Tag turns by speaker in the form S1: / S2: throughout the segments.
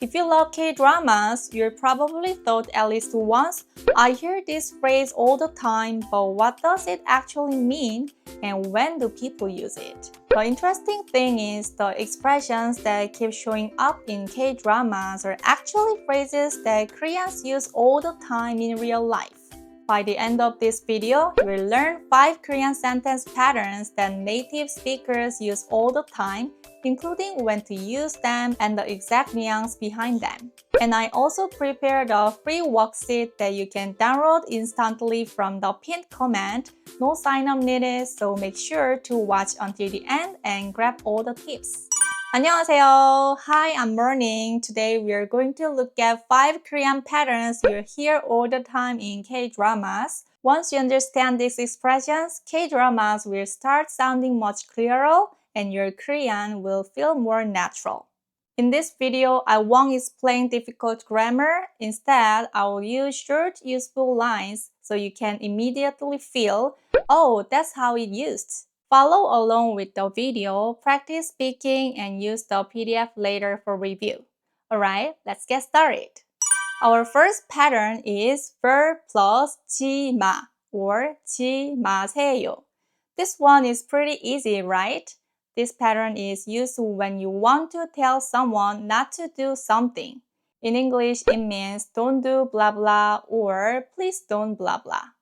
S1: If you love K-dramas, you probably thought at least once, I hear this phrase all the time, but what does it actually mean and when do people use it? The interesting thing is the expressions that keep showing up in K-dramas are actually phrases that Koreans use all the time in real life. By the end of this video, you will learn 5 Korean sentence patterns that native speakers use all the time, including when to use them and the exact nuance behind them. And I also prepared a free worksheet that you can download instantly from the pinned comment. No sign up needed, so make sure to watch until the end and grab all the tips. 안녕하세요. Hi, I'm Morning. Today we are going to look at 5 Korean patterns you hear all the time in K-dramas. Once you understand these expressions, K-dramas will start sounding much clearer and your Korean will feel more natural. In this video, I won't explain difficult grammar. Instead, I will use short, useful lines so you can immediately feel, oh, that's how it used. Follow along with the video, practice speaking, and use the PDF later for review. Alright, let's get started. Our first pattern is verb plus 지마 or 지 마세요. This one is pretty easy, right? This pattern is used when you want to tell someone not to do something. In English, it means don't do blah blah or please don't blah blah.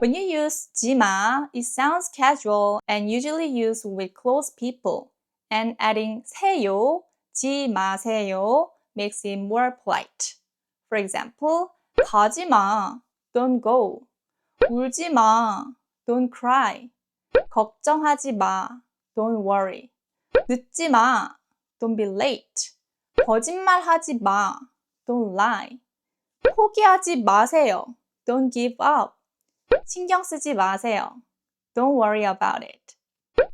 S1: When you use 지마, it sounds casual and usually used with close people. And adding 세요, 지 마세요, makes it more polite. For example, 가지 마, don't go. 울지 마, don't cry. 걱정하지 마, don't worry. 늦지 마, don't be late. 거짓말하지 마, don't lie. 포기하지 마세요, don't give up. 신경 쓰지 마세요. Don't worry about it.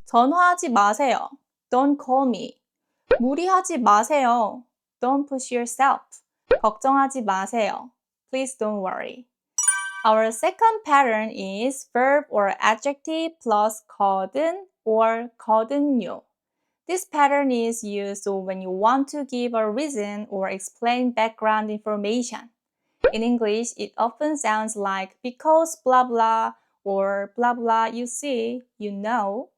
S1: 전화하지 마세요. Don't call me. 무리하지 마세요. Don't push yourself. 걱정하지 마세요. Please don't worry. Our second pattern is verb or adjective plus 거든 or 거든요. This pattern is used when you want to give a reason or explain background information. In English, it often sounds like because blah blah or blah blah you see, you know.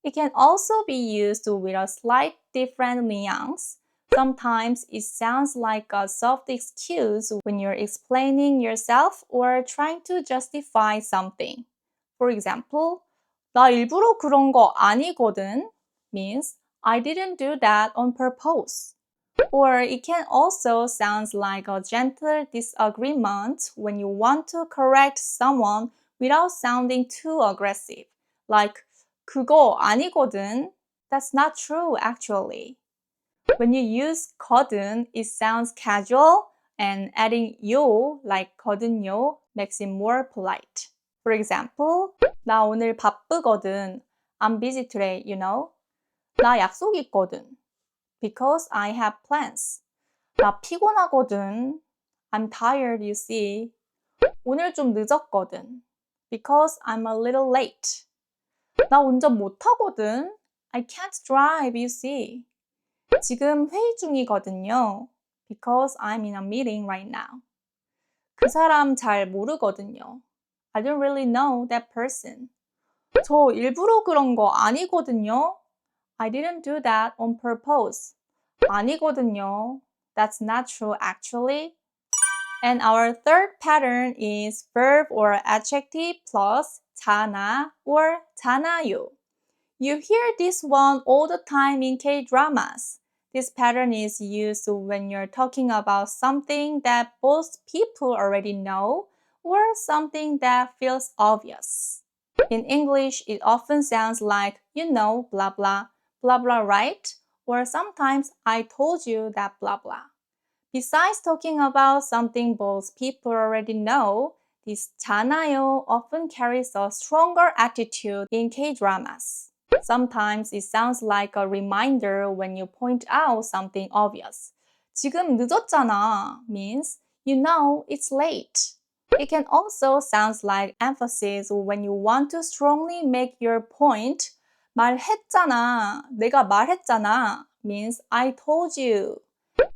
S1: It can also be used with a slight different nuance. Sometimes it sounds like a soft excuse when you're explaining yourself or trying to justify something. For example, 나 일부러 그런 거 아니거든 means I didn't do that on purpose. Or it can also sound like a gentle disagreement when you want to correct someone without sounding too aggressive. Like, 그거 아니거든. That's not true actually. When you use 거든, it sounds casual and adding 요 like 거든요 makes it more polite. For example, 나 오늘 바쁘거든. I'm busy today, you know. 나 약속 있거든. Because I have plans. 나 피곤하거든. I'm tired, you see. 오늘 좀 늦었거든. Because I'm a little late. 나 운전 못하거든. I can't drive, you see. 지금 회의 중이거든요. Because I'm in a meeting right now. 그 사람 잘 모르거든요. I don't really know that person. 저 일부러 그런 거 아니거든요. I didn't do that on purpose. 아니거든요. That's not true actually. And our third pattern is verb or adjective plus 잖아 or 잖아요. You hear this one all the time in K-dramas. This pattern is used when you're talking about something that both people already know or something that feels obvious. In English, it often sounds like, you know, blah blah, blah blah, right? Or sometimes I told you that blah blah. Besides talking about something both people already know, this 잖아요 often carries a stronger attitude in K-dramas. Sometimes it sounds like a reminder when you point out something obvious. 지금 늦었잖아 means, you know, it's late. It can also sound like emphasis when you want to strongly make your point. 말했잖아, 내가 말했잖아 means I told you.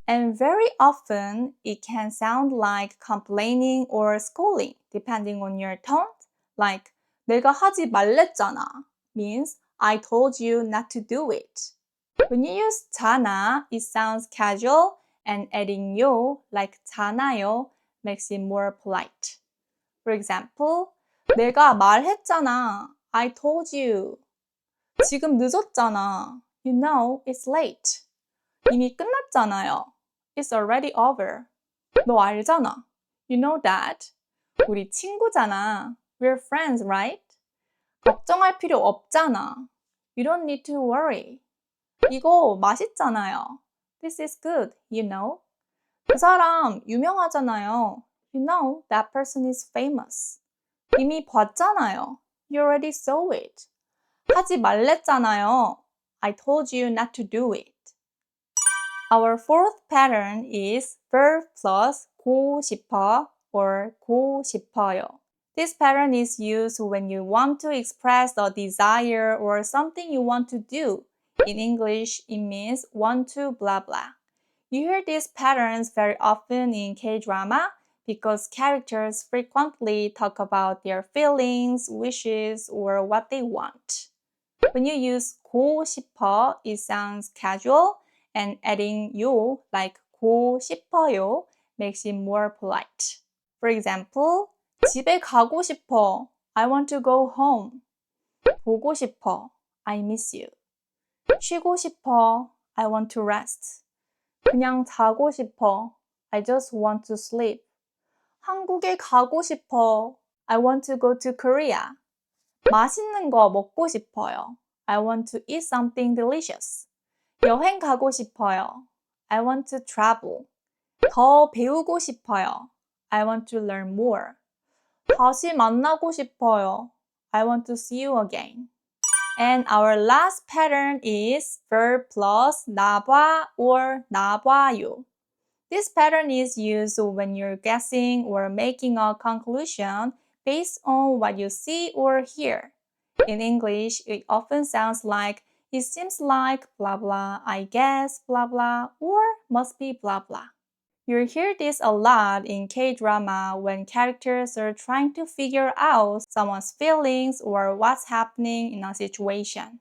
S1: And very often, it can sound like complaining or scolding, depending on your tone. Like, 내가 하지 말랬잖아 means I told you not to do it. When you use 잖아, it sounds casual, and adding 요, like 잖아요, makes it more polite. For example, 내가 말했잖아. I told you. 지금 늦었잖아. You know, it's late. 이미 끝났잖아요. It's already over. 너 알잖아. You know that. 우리 친구잖아. We're friends, right? 걱정할 필요 없잖아. You don't need to worry. 이거 맛있잖아요. This is good, you know. 그 사람 유명하잖아요. You know, that person is famous. 이미 봤잖아요. You already saw it. 하지 말랬잖아요. I told you not to do it. Our fourth pattern is verb plus 고 싶어 or 고 싶어요. This pattern is used when you want to express a desire or something you want to do. In English, it means want to blah blah. You hear these patterns very often in K-drama because characters frequently talk about their feelings, wishes, or what they want. When you use 고 싶어, it sounds casual, and adding 요, like 고 싶어요, makes it more polite. For example, 집에 가고 싶어. I want to go home. 보고 싶어. I miss you. 쉬고 싶어. I want to rest. 그냥 자고 싶어. I just want to sleep. 한국에 가고 싶어. I want to go to Korea. 맛있는 거 먹고 싶어요. I want to eat something delicious. 여행 가고 싶어요. I want to travel. 더 배우고 싶어요. I want to learn more. 다시 만나고 싶어요. I want to see you again. And our last pattern is verb plus 나봐 or 나봐요. This pattern is used when you're guessing or making a conclusion based on what you see or hear. In English, it often sounds like it seems like blah blah, I guess blah blah, or must be blah blah. You'll hear this a lot in K-drama when characters are trying to figure out someone's feelings or what's happening in a situation.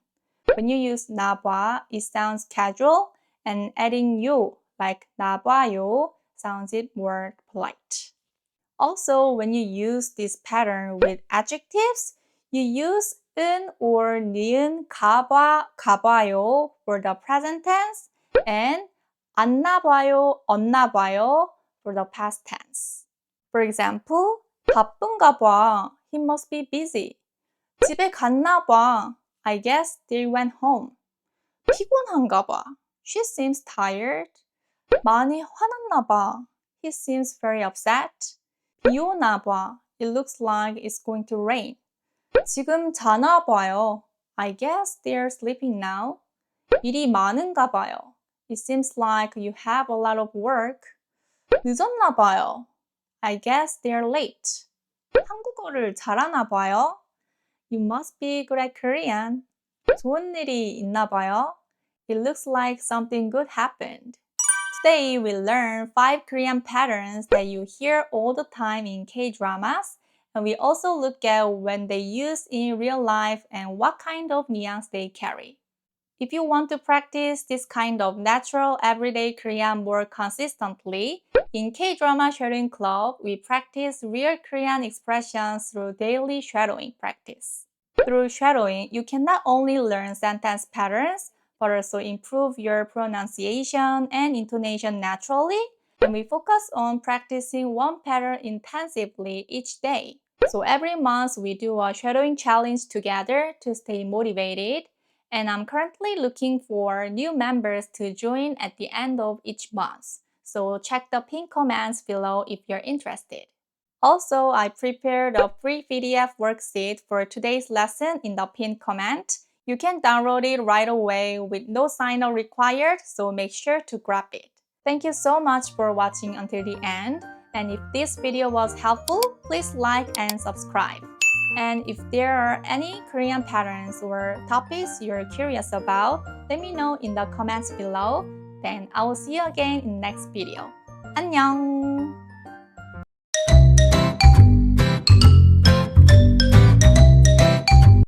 S1: When you use 나봐, it sounds casual, and adding 요, like 나봐요, sounds it more polite. Also, when you use this pattern with adjectives, you use 은 or 니은 가봐요 for the present tense, and 안 나봐요, 없나봐요 for the past tense. For example, 바쁜가 봐. He must be busy. 집에 갔나 봐. I guess they went home. 피곤한가 봐. She seems tired. 많이 화났나 봐. He seems very upset. 비 오나 봐. It looks like it's going to rain. 지금 자나 봐요. I guess they're sleeping now. 일이 많은가 봐요. It seems like you have a lot of work. 늦었나 봐요. I guess they're late. 한국어를 잘하나 봐요. You must be good at Korean. 좋은 일이 있나 봐요. It looks like something good happened. Today, we learn 5 Korean patterns that you hear all the time in K-dramas, and we also look at when they use in real life and what kind of nuance they carry. If you want to practice this kind of natural everyday Korean more consistently, in K-Drama Shadowing Club, we practice real Korean expressions through daily shadowing practice. Through shadowing, you can not only learn sentence patterns, but also improve your pronunciation and intonation naturally, and we focus on practicing one pattern intensively each day. So every month, we do a shadowing challenge together to stay motivated, and I'm currently looking for new members to join at the end of each month. So check the pinned comments below if you're interested. Also, I prepared a free PDF worksheet for today's lesson in the pinned comment. You can download it right away with no sign-up required, so make sure to grab it. Thank you so much for watching until the end. And if this video was helpful, please like and subscribe. And if there are any Korean patterns or topics you're curious about, let me know in the comments below. Then I will see you again in next video. 안녕!